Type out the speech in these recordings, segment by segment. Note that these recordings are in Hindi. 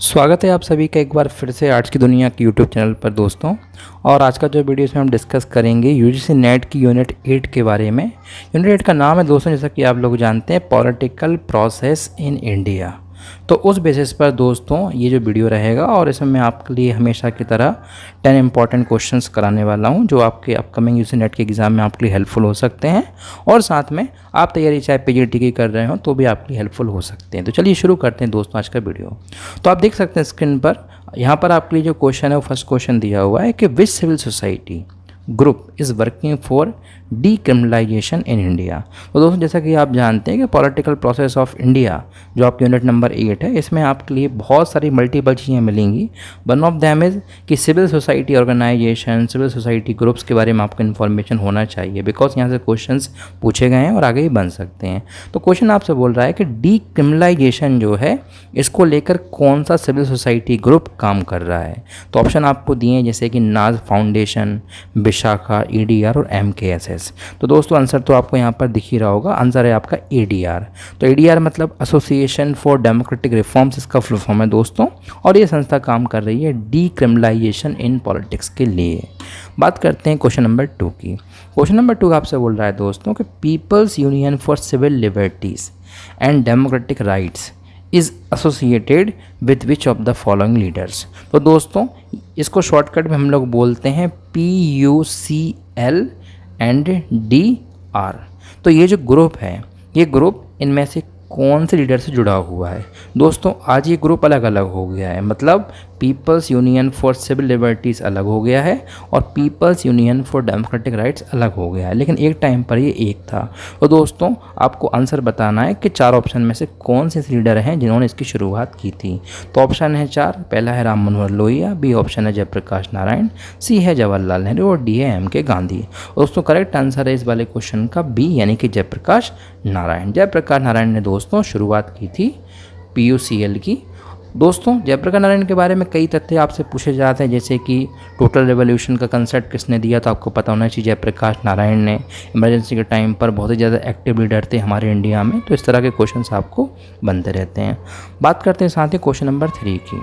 स्वागत है आप सभी का एक बार फिर से आर्ट्स की दुनिया के यूट्यूब चैनल पर दोस्तों। और आज का जो वीडियो इसमें हम डिस्कस करेंगे यूजीसी नेट की यूनिट 8 के बारे में। यूनिट 8 का नाम है दोस्तों, जैसा कि आप लोग जानते हैं, पॉलिटिकल प्रोसेस इन इंडिया। तो उस बेसिस पर दोस्तों ये जो वीडियो रहेगा और इसमें मैं आपके लिए हमेशा की तरह 10 इंपॉर्टेंट क्वेश्चंस कराने वाला हूं जो आपके अपकमिंग यूजीसी नेट के एग्ज़ाम में आपके लिए हेल्पफुल हो सकते हैं। और साथ में आप तैयारी चाहे पीजीटी की कर रहे हो तो भी आपके लिए हेल्पफुल हो सकते हैं। तो चलिए शुरू करते हैं दोस्तों आज का वीडियो। तो आप देख सकते हैं स्क्रीन पर, यहाँ पर आपके लिए जो क्वेश्चन है वो फर्स्ट क्वेश्चन दिया हुआ है कि which civil society group is working for decriminalisation in India. तो दोस्तों जैसा कि आप जानते हैं कि पॉलिटिकल प्रोसेस ऑफ इंडिया जो आपकी यूनिट नंबर 8 है, इसमें आपके लिए बहुत सारी मल्टीपल चीज़ें मिलेंगी। वन ऑफ दैम इज़ कि civil society organisation, civil society groups के बारे में आपको इन्फॉर्मेशन होना चाहिए, बिकॉज यहाँ से क्वेश्चंस पूछे गए हैं और आगे भी बन सकते हैं। तो क्वेश्चन आपसे बोल रहा है कि डीक्रिमिनलाइजेशन जो है इसको लेकर कौन सा सिविल सोसाइटी ग्रुप काम कर रहा है। तो ऑप्शन आपको दिए हैं जैसे कि नाज फाउंडेशन, विशाखा, EDR और MKSS। तो दोस्तों आंसर तो आपको यहाँ पर दिख ही रहा होगा, आंसर है आपका EDR। तो EDR मतलब एसोसिएशन फॉर डेमोक्रेटिक रिफॉर्म्स, इसका फुल फॉर्म है दोस्तों। और ये संस्था काम कर रही है डीक्रिमिनलाइजेशन इन पॉलिटिक्स के लिए। बात करते हैं क्वेश्चन नंबर 2 की। क्वेश्चन नंबर 2 आपसे बोल रहा है दोस्तों कि People's Union for Civil Liberties and Democratic Rights is associated with which of the following leaders. तो दोस्तों इसको शॉर्टकट में हम लोग बोलते हैं PUCL एंड DR। तो ये जो ग्रुप है, ये ग्रुप इनमें से कौन से लीडर से जुड़ा हुआ है। दोस्तों आज ये ग्रुप अलग अलग हो गया है, मतलब People's Union for Civil Liberties अलग हो गया है और People's Union for Democratic Rights अलग हो गया है, लेकिन एक टाइम पर ये एक था। तो दोस्तों आपको आंसर बताना है कि 4 ऑप्शन में से कौन से लीडर हैं जिन्होंने इसकी शुरुआत की थी। तो ऑप्शन है 4, पहला है राम मनोहर लोहिया, B ऑप्शन है जयप्रकाश नारायण, C है जवाहरलाल नेहरू और D है MK गांधी। दोस्तों करेक्ट आंसर है इस वाले क्वेश्चन का B, यानी कि जयप्रकाश नारायण। जयप्रकाश नारायण ने दोस्तों शुरुआत की थी PUCL की। दोस्तों जयप्रकाश नारायण के बारे में कई तथ्य आपसे पूछे जाते हैं, जैसे कि टोटल रेवोल्यूशन का कंसेप्ट किसने दिया, तो आपको पता होना चाहिए जयप्रकाश नारायण ने। इमरजेंसी के टाइम पर बहुत ही ज़्यादा एक्टिव लीडर थे हमारे इंडिया में। तो इस तरह के क्वेश्चंस आपको बनते रहते हैं। बात करते हैं साथ ही क्वेश्चन नंबर 3 की।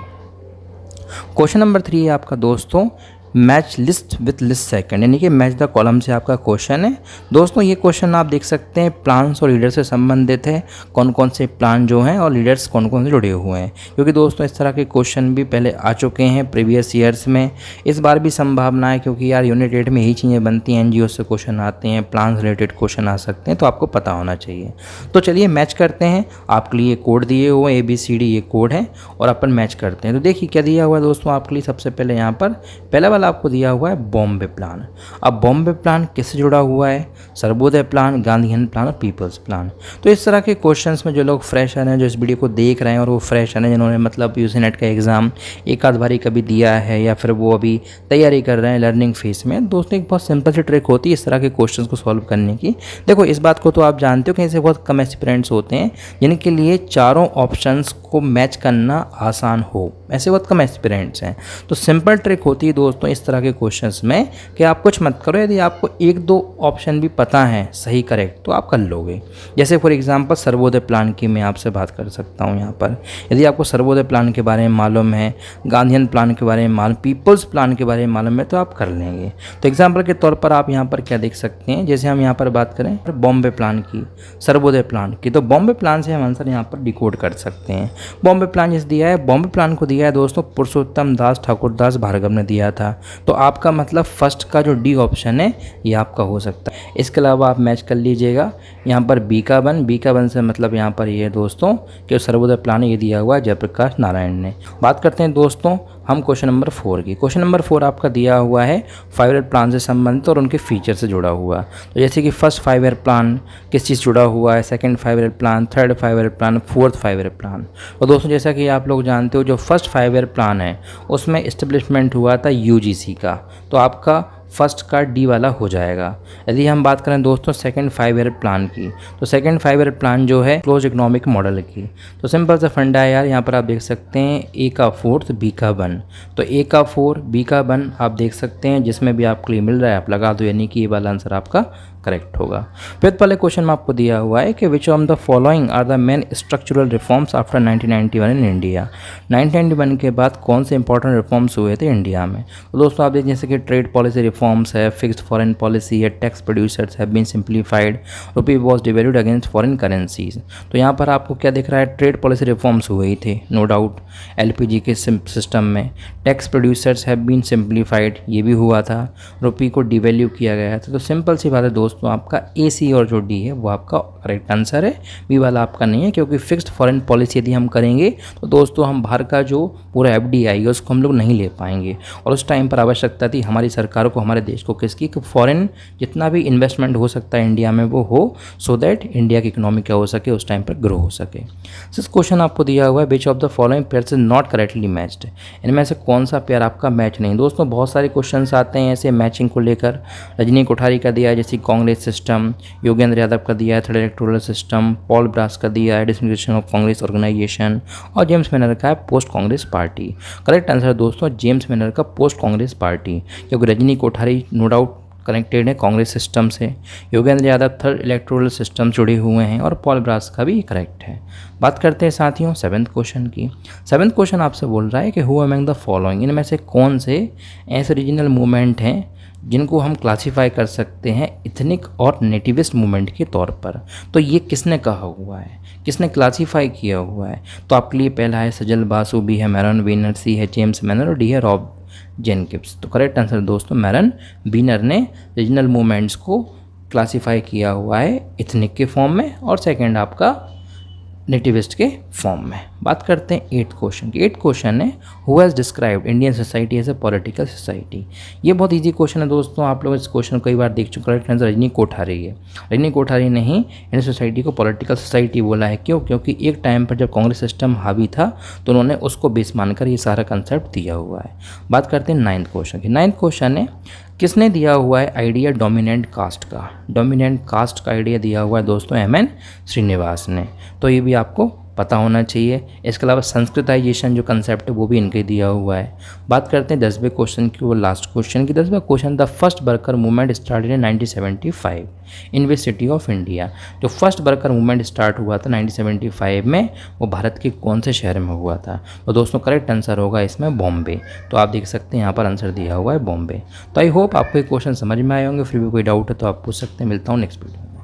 क्वेश्चन नंबर 3 है आपका दोस्तों match list with list second, यानी कि मैच द कॉलम से आपका क्वेश्चन है। दोस्तों ये क्वेश्चन आप देख सकते हैं प्लान्स और लीडर से संबंधित है, कौन कौन से प्लान जो हैं और लीडर्स कौन कौन से जुड़े हुए हैं। क्योंकि दोस्तों इस तरह के क्वेश्चन भी पहले आ चुके हैं प्रीवियस ईयर्स में, इस बार भी संभावना है, क्योंकि यार यूनिट 8 में यही चीज़ें बनती हैं, NGO से क्वेश्चन आते हैं, प्लान रिलेटेड क्वेश्चन आ सकते हैं, तो आपको पता होना चाहिए। तो चलिए मैच करते हैं। आपके लिए कोड दिए हुए हैं ABCD, ये कोड है और अपन मैच करते हैं। तो देखिए क्या दिया हुआ है दोस्तों आपके लिए। सबसे पहले यहाँ पर पहला वाला आपको दिया हुआ है बॉम्बे प्लान। अब बॉम्बे प्लान किससे जुड़ा हुआ है, सर्वोदय प्लान, गांधीयन प्लान और पीपल्स प्लान। तो इस तरह के क्वेश्चंस में जो लोग फ्रेशर हैं, जो इस वीडियो को देख रहे हैं और वो फ्रेशर हैं, जिन्होंने मतलब यूजीसी नेट का एग्ज़ाम एक आध बारी कभी दिया है या फिर वो अभी तैयारी कर रहे हैं लर्निंग फेज में, दोस्तों एक बहुत सिंपल सी ट्रिक होती है इस तरह के क्वेश्चन को सॉल्व करने की। देखो इस बात को तो आप जानते हो कि ऐसे बहुत कम एस्पिरेंट्स होते हैं जिनके लिए चारों ऑप्शंस को मैच करना आसान हो, ऐसे बहुत कम एस्पिरेंट्स हैं। तो सिंपल ट्रिक होती है दोस्तों इस तरह के क्वेश्चंस में कि आप कुछ मत करो, यदि आपको 1-2 ऑप्शन भी पता है सही करेक्ट तो आप कर लोगे। जैसे फॉर एग्जांपल सर्वोदय प्लान की मैं आपसे बात कर सकता हूँ यहाँ पर। यदि आपको सर्वोदय प्लान के बारे में मालूम है, गांधीयन प्लान के बारे में मालूम, पीपल्स प्लान के बारे में मालूम है, तो आप कर लेंगे। तो एग्जाम्पल के तौर पर आप यहाँ पर क्या देख सकते हैं, जैसे हम यहाँ पर बात करें बॉम्बे प्लान की, सर्वोदय प्लान की, तो बॉम्बे प्लान से हम आंसर यहाँ पर डिकोड कर सकते हैं। बॉम्बे प्लान जिस दिया है, बॉम्बे प्लान को दिया है दोस्तों पुरुषोत्तम दास ठाकुरदास भार्गव ने दिया था। तो आपका मतलब फर्स्ट का जो D ऑप्शन है ये आपका हो सकता है। इसके अलावा आप मैच कर लीजिएगा यहाँ पर B का वन से मतलब यहाँ पर ये दोस्तों कि सर्वोदय प्लान ये दिया हुआ है जयप्रकाश नारायण ने। बात करते हैं दोस्तों हम क्वेश्चन नंबर 4 की। क्वेश्चन नंबर 4 आपका दिया हुआ है 5 ईयर प्लान से संबंधित और उनके फीचर से जुड़ा हुआ। तो जैसे कि फर्स्ट 5 ईयर प्लान किस चीज़ जुड़ा हुआ है, second 5 year plan, third 5 year plan, fourth 5 year plan. और दोस्तों जैसा कि आप लोग जानते हो जो फर्स्ट 5 ईयर प्लान है उसमें इस्टेब्लिशमेंट हुआ था UGC का, तो आपका फर्स्ट का D वाला हो जाएगा। यदि हम बात करें दोस्तों सेकंड 5 ईयर प्लान की, तो सेकंड 5 ईयर प्लान जो है क्लोज इकोनॉमिक मॉडल की, तो सिंपल सा फंडा है यार। यहाँ पर आप देख सकते हैं A का 4 B का 1, तो A का 4 B का 1 आप देख सकते हैं, जिसमें भी आपके लिए मिल रहा है आप लगा दो, यानी कि ये वाला आंसर आपका करेक्ट होगा। फिर पहले क्वेश्चन में आपको दिया हुआ है कि which of the following are the main structural reforms after 1991 in India. 1991 के बाद कौन से इंपॉर्टेंट रिफॉर्म्स हुए थे इंडिया में। तो दोस्तों आप देखिए जैसे कि ट्रेड पॉलिसी रिफॉर्म्स है, फिक्स्ड फॉरेन पॉलिसी है, tax producers have been simplified, rupee was devalued against foreign currencies. तो यहाँ पर आपको क्या दिख रहा है, ट्रेड पॉलिसी रिफॉर्म्स हुए ही थे नो डाउट एलपीजी के सिस्टम में। Tax producers have been simplified, ये भी हुआ था। रुपी को डिवैल्यू किया गया था। तो सिंपल सी बात है दोस्तों, आपका ए सी और जो डी है वो आपका करेक्ट आंसर है, बी वाला आपका नहीं है, क्योंकि फिक्स्ड फॉरेन पॉलिसी यदि हम करेंगे तो दोस्तों हम बाहर का जो पूरा एफडीआई है उसको हम लोग नहीं ले पाएंगे। और उस टाइम पर आवश्यकता थी हमारी सरकारों को, हमारे देश को किसकी, कि फॉरेन जितना भी इन्वेस्टमेंट हो सकता है इंडिया में वो हो, सो दैट इंडिया की इकोनॉमी क्या हो सके, उस टाइम पर ग्रो हो सके। इस क्वेश्चन आपको दिया हुआ है विच of the following pairs is not correctly matched. इनमें से कौन सा पेयर आपका मैच नहीं। दोस्तों बहुत सारे क्वेश्चन आते हैं ऐसे मैचिंग को लेकर। रजनी कोठारी का दिया है जैसे कांग्रेस सिस्टम, योगेंद्र यादव का दिया है third electoral system, Paul Brass का दिया है डिसइंटीग्रेशन ऑफ कांग्रेस ऑर्गेनाइजेशन, और जेम्स मैनर का है post Congress party. Correct answer दोस्तों जेम्स मैनर का पोस्ट कांग्रेस पार्टी, क्योंकि Rajni Kothari no doubt connected है कांग्रेस सिस्टम से, Yogendra Yadav third electoral system जुड़े हुए हैं, और पॉल ब्रास का भी करेक्ट है। बात करते हैं साथियों सेवन्थ क्वेश्चन की। सेवन्थ क्वेश्चन आपसे बोल रहा है कि हु अमंग द फॉलोइंग, इनमें से कौन से ऐसे रीजनल मूवमेंट हैं जिनको हम क्लासीफाई कर सकते हैं इथनिक और नेटिविस्ट मूवमेंट के तौर पर। तो ये किसने कहा हुआ है, किसने क्लासीफाई किया हुआ है। तो आपके लिए पहला है सजल बासु, बी है मैरन वीनर, सी है जेम्स मैनर, और डी है रॉब जेनकिंस। तो करेक्ट आंसर दोस्तों मैरन वीनर ने रीजनल मूवमेंट्स को क्लासीफाई किया हुआ है इथनिक के फॉर्म में, और सेकंड आपका नेटिविस्ट के फॉर्म में। बात करते हैं एट्थ क्वेश्चन की। एट्थ क्वेश्चन है who has described Indian society as a political society. ये बहुत इजी क्वेश्चन है दोस्तों, आप लोग इस क्वेश्चन को कई बार देख चुके हैं। करेक्ट आंसर रजनी कोठारी है। रजनी कोठारी ने ही इंडियन सोसाइटी को पॉलिटिकल सोसाइटी बोला है। क्यों? क्योंकि एक टाइम पर जब कांग्रेस सिस्टम हावी था तो उन्होंने उसको बेस मानकर ये सारा कंसेप्ट दिया हुआ है। बात करते हैं नाइन्थ क्वेश्चन की। नाइन्थ क्वेश्चन है किसने दिया हुआ है आइडिया डोमिनेंट कास्ट का। डोमिनेंट कास्ट का आइडिया दिया हुआ है दोस्तों एम.एन. श्रीनिवास ने। तो ये भी आपको पता होना चाहिए। इसके अलावा संस्कृताइजेशन जो कंसेप्ट है वो भी इनके दिया हुआ है। बात करते हैं 10वें क्वेश्चन की, वो लास्ट क्वेश्चन की। 10वां question the first worker movement started in 1975 in which city of India. जो फर्स्ट वर्कर मूवमेंट स्टार्ट हुआ था 1975 में, वो भारत के कौन से शहर में हुआ था। तो दोस्तों करेक्ट आंसर होगा इसमें बॉम्बे। तो आप देख सकते हैं यहाँ पर आंसर दिया हुआ है बॉम्बे। तो आई होप आपको ये क्वेश्चन समझ में आए होंगे। फिर भी कोई डाउट है तो आप पूछ सकते हैं। मिलता हूँ नेक्स्ट वीडियो में।